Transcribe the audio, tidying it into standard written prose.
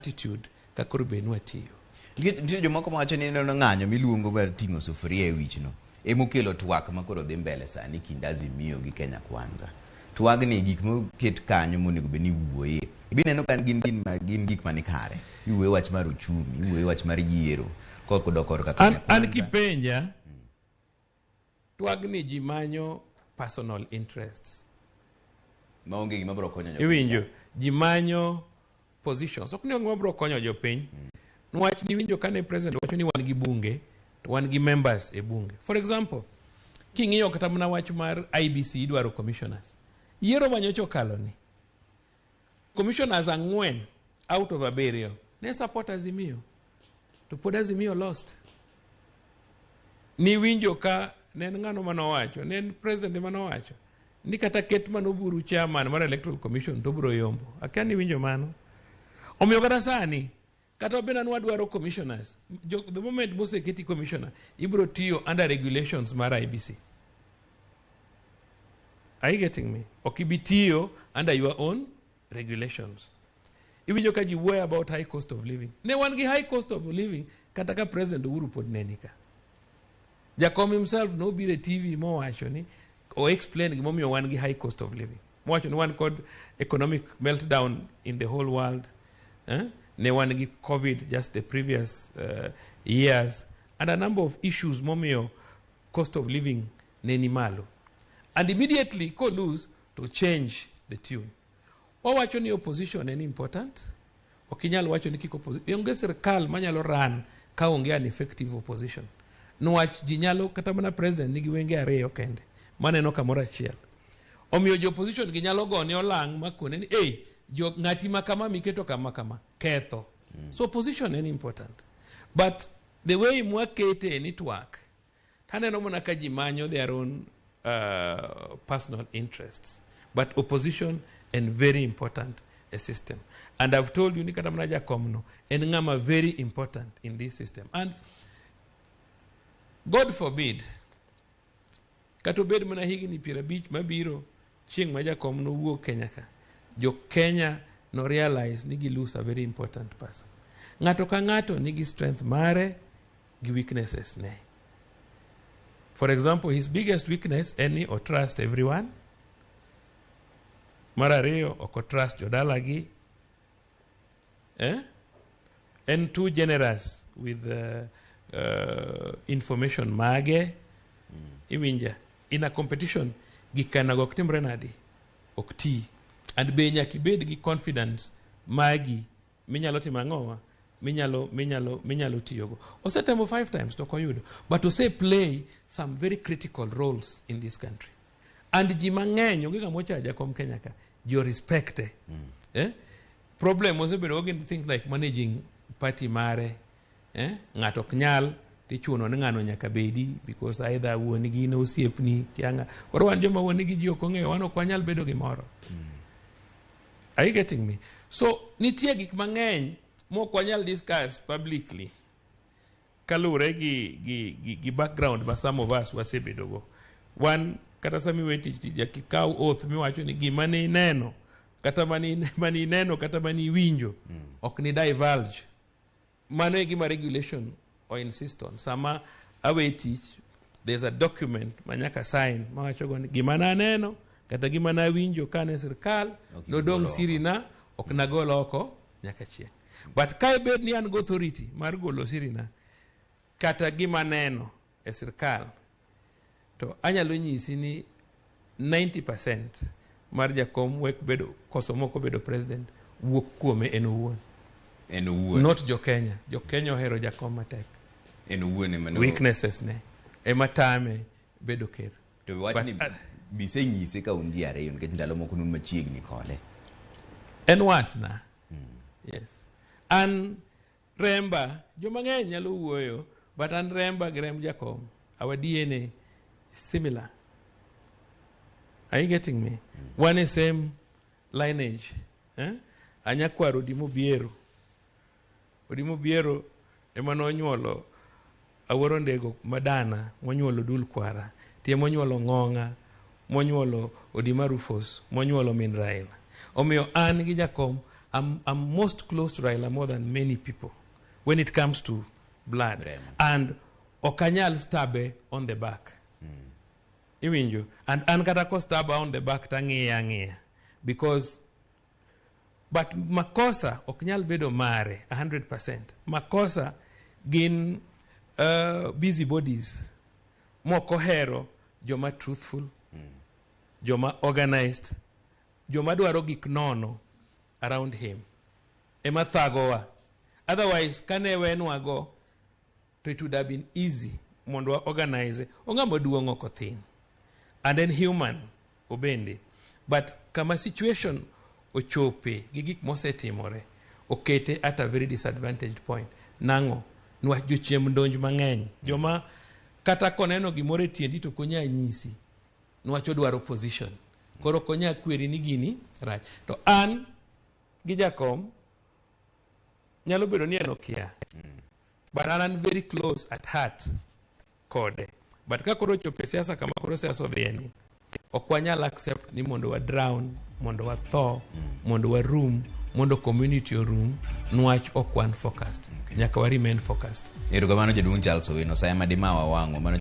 attitude kakoro benwa tiyo. Nitie jomoko mawacho ni neno ng'anyo miluongo ber ting'o sufuria e wichno emokelo twak makoro dhi mbele sani kind Azimio gi Kenya Kwanza. Twagni gik moket kanyo monego bed ni wuoye. Ibineno kan gin gik mani kare. Iwuoye wach mar uchumi, iwuoye wach mar yiero. Kodokor ka Kenya Kwanza. An kipenja twagni ji manyo personal interests. Maonge gima biro konyo jopiny. Iwinjo ji manyo positions. Ok ni gima biro konyo jopiny. Nwach ni winjo kane president wacho ni wan gi bunge to wan gi members e bunge. For example, king'iyo kata mana wach mar IBC idwaro commissioners. Yiero manyocho kalo ni. Commissioners 4 out of 7 ne support Azimio. To pod Azimio lost. Ni winjo ka nen ng'ano manowacho, nen president manowacho ni kata ket manoburu chairman mar electoral commission to biro yombo. Akia ni winjo mano. Omiyo kata sani kata obena nwadwaro commissioners, the moment moseketi commissioner ibiro tiyo under regulations mar IBC. Are you getting me? Okibi tiyo under your own regulations. Iwinjo ka ji wuoyo about high cost of living. Ne wan gi high cost of living kata ka president Uhuru pod nenika. Jakom himself no bire TV mowacho ni o explain gimomiyo wan gi high cost of living. Mowacho ni wan kod economic meltdown in the whole world. Ne wan gi COVID just the previous years and a number of issues momiyo cost of living ne ni malo. And immediately ko lose to change the tune. Owacho ni opposition en important. Okinyal wacho ni kiko opposition. Onge sirkal manyalo ran ka onge an effective opposition. Nwach ji nyalo kata mana president nigi wenge 2 kende. Maneno kamoro achiel. Omiyo jo opposition gi nyalo gone olang' makone ni jo ng'ati makama miketo kama ketho. So opposition en important. But the way mwakete ni twak, taneno mona ka ji manyo their own personal interests. But opposition and very important a system. And I've told you, nikata mna jakomno, en ngama very important in this system. And God forbid, kato bed mna higni 50 mabiro, chieng' ma jakomno wuok Kenya ka. Jo Kenya no realize nigi lose a very important person. Ng'ato ka ng'ato nigi strength mare gi weaknesses ne. For example, his biggest weakness any or trust everyone. Marareo or trust jodalagi. And too generous with information mage. Iwinja. In a competition, gikana goktimre nadi. Okti. And be nyaki bed gi confidence magi minyalo timang'owa minyalo tiyogo. Osetemo 5 times to koyudo. But to say play some very critical roles in this country. And ji mang'eny onge gamocha jakom Kenya ka jo respect. Problem osebedo ogin things like managing party mare. Ng'ato ok nyal tichuno ni ng'ano nyaka bedi because either wuon gi no osiepni kianga. Koro wan joma wuon gi ji ok ong'eyo wan ok wanyal bedo gimoro. Are you getting me? So nitie gik mang'eny mok wanyal discuss publicly kalure gi background ba some of us wasebedogo. One kata sami weti jakikaw oath miwacho ni gima ne ineno kata mani neno kata mani winjo ok ni divulge. Mano e gima regulation or insist on. Sama awe teach there's a document manyaka sign mawacho go ni gima na neno kata gima na winjo kane sirkal no dong sirina ok nagolo oko nyaka chieng'. But kai bed ni an go authority mar golo sirina kata gima neno e sirkal to anyalo nyisi ni 90% mar jakom wek bedo koso moko bedo president wuok kuome en owuon. Not jo Kenya. Jo Kenya ohero jakom matek. En owuon emano weaknesses ne ematame bedo ker. To wach ni bise nyise ka un ji 2 nikech ndalo moko nun machiegni kode. En wat na. Yes. An remba jo mang'eny nyalo wuoyo but an remba gi remb jakom our DNA is similar. Are you getting me? One is same lineage. Anyakwaro Odimo Biero emano nyuolo aworo ndego madana monyuolo dul kwara tie monyuolo ng'ong'a monyuolo Odima Rufus monyuolo min Raila. Omiyo an gi jakom I'm most close to Raila more than many people when it comes to blood. And okanyal stabe on the back. Iwinjo. And kata ko staba on the back tangiya. Because but makosa oknyal bedo mare 100%. Makosa gin busy bodies. Moko hero joma truthful, joma organized, joma dwaro gik nono around him. Ema thagowa. Otherwise, kane wenwago, it would have been easy mondo wa organize. Onga moduongo ko thin. And then human, obende. But kama situation ochope, gigik mose timore, okete at a very disadvantaged point. Nango, nwa jochiem ndonj mang'eny. Joma kata koneno gimore tiendi to konya nyisi. Nwa chodwaro position. Koro konya kweri ni gini, rach. To an, gijakom, nyalo bedo ni enokia. But I'm very close at heart. Kode. But kakoro chope siasa kama koro siasa odhieni. Okwanyal accept ni mondo wa drown, mondo wa thaw, mondo wa room, mondo community room, nwach okwan focused. Nyaka wa remain focused. Erokamano jaduong' Charles Owino, saya madimawa wango.